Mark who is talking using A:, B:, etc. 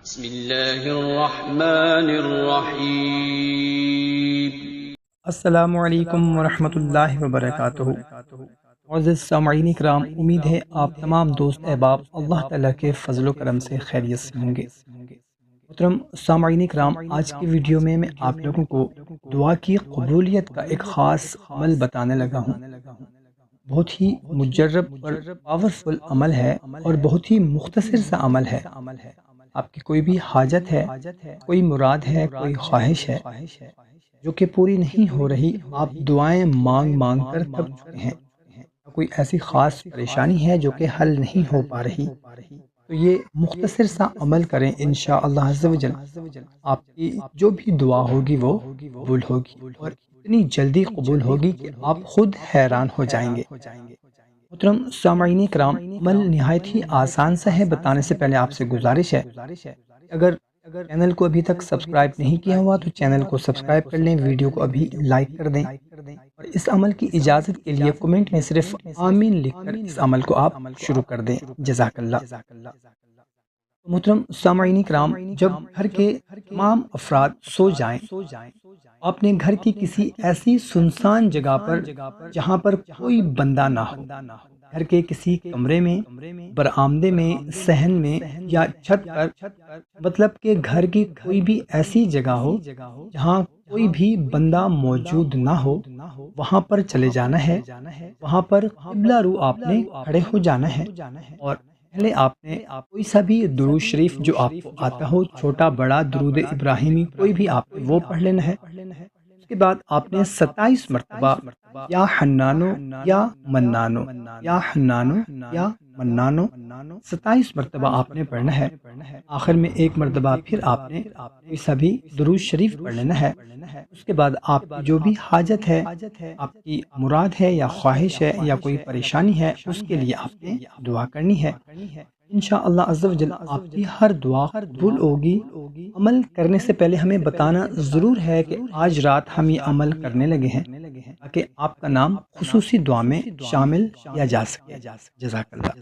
A: بسم اللہ الرحمن الرحیم۔
B: السلام علیکم ورحمۃ اللہ وبرکاتہ۔ معزز سامعین کرام، امید ہے آپ تمام دوست احباب اللہ تعالیٰ کے فضل و کرم سے خیریت سے ہوں گے۔ محترم سامعین کرام، آج کی ویڈیو میں آپ لوگوں کو دعا کی قبولیت کا ایک خاص عمل بتانے لگا ہوں۔ بہت ہی مجرب اور پاورفل عمل ہے اور بہت ہی مختصر سا عمل ہے۔ آپ کی کوئی بھی حاجت ہے، کوئی مراد ہے، کوئی خواہش ہے جو کہ پوری نہیں ہو رہی، آپ دعائیں مانگ مانگ کر تھک چکے ہیں، کوئی ایسی خاص پریشانی ہے جو کہ حل نہیں ہو پا رہی، تو یہ مختصر سا عمل کریں، انشاءاللہ عز و جل آپ کی جو بھی دعا ہوگی وہ قبول ہوگی، اور اتنی جلدی قبول ہوگی کہ آپ خود حیران ہو جائیں گے۔ محترم سامعین کرام، عمل نہایت ہی آسان سا ہے۔ بتانے سے پہلے آپ سے گزارش ہے، اگر چینل کو ابھی تک سبسکرائب نہیں کیا ہوا تو چینل کو سبسکرائب کر لیں، ویڈیو کو ابھی لائک کر دیں، اور اس عمل کی اجازت کے لیے کمنٹ میں صرف آمین لکھ کر اس عمل کو آپ شروع کر دیں، جزاک اللہ۔ محترم سامعین کرام، جب گھر کے تمام افراد سو جائیں، آپ نے گھر کی کسی ایسی سنسان جگہ پر جہاں پر کوئی بندہ نہ ہو، گھر کے کسی کمرے میں، برآمدے میں، صحن میں یا چھت پر، مطلب کہ گھر کی کوئی بھی ایسی جگہ ہو جہاں کوئی بھی بندہ موجود نہ ہو، وہاں پر چلے جانا ہے، وہاں پر قبلہ رو آپ نے کھڑے ہو جانا ہے، اور پہلے آپ نے کوئی سا بھی درود شریف جو آپ کو آتا ہو، چھوٹا بڑا درود ابراہیمی کوئی بھی آپ نے وہ پڑھ لینا ہے۔ اس کے بعد آپ نے 27 مرتبہ یا حنانو یا منانو، یا حنانو یا منانو 27 مرتبہ آپ نے پڑھنا ہے۔ آخر میں ایک مرتبہ پھر آپ نے کوئی سا بھی درود شریف پڑھ لینا ہے۔ اس کے بعد آپ کی جو بھی حاجت ہے، آپ کی مراد ہے یا خواہش ہے یا کوئی پریشانی ہے، اس کے لیے آپ نے دعا کرنی ہے۔ انشاءاللہ عز و جل آپ کی ہر دعا قبول ہوگی۔ عمل کرنے سے پہلے ہمیں بتانا ضرور ہے کہ آج رات ہم یہ عمل کرنے لگے ہیں تاکہ آپ کا نام خصوصی دعا میں شامل کیا جا سکے۔ جزاک اللہ۔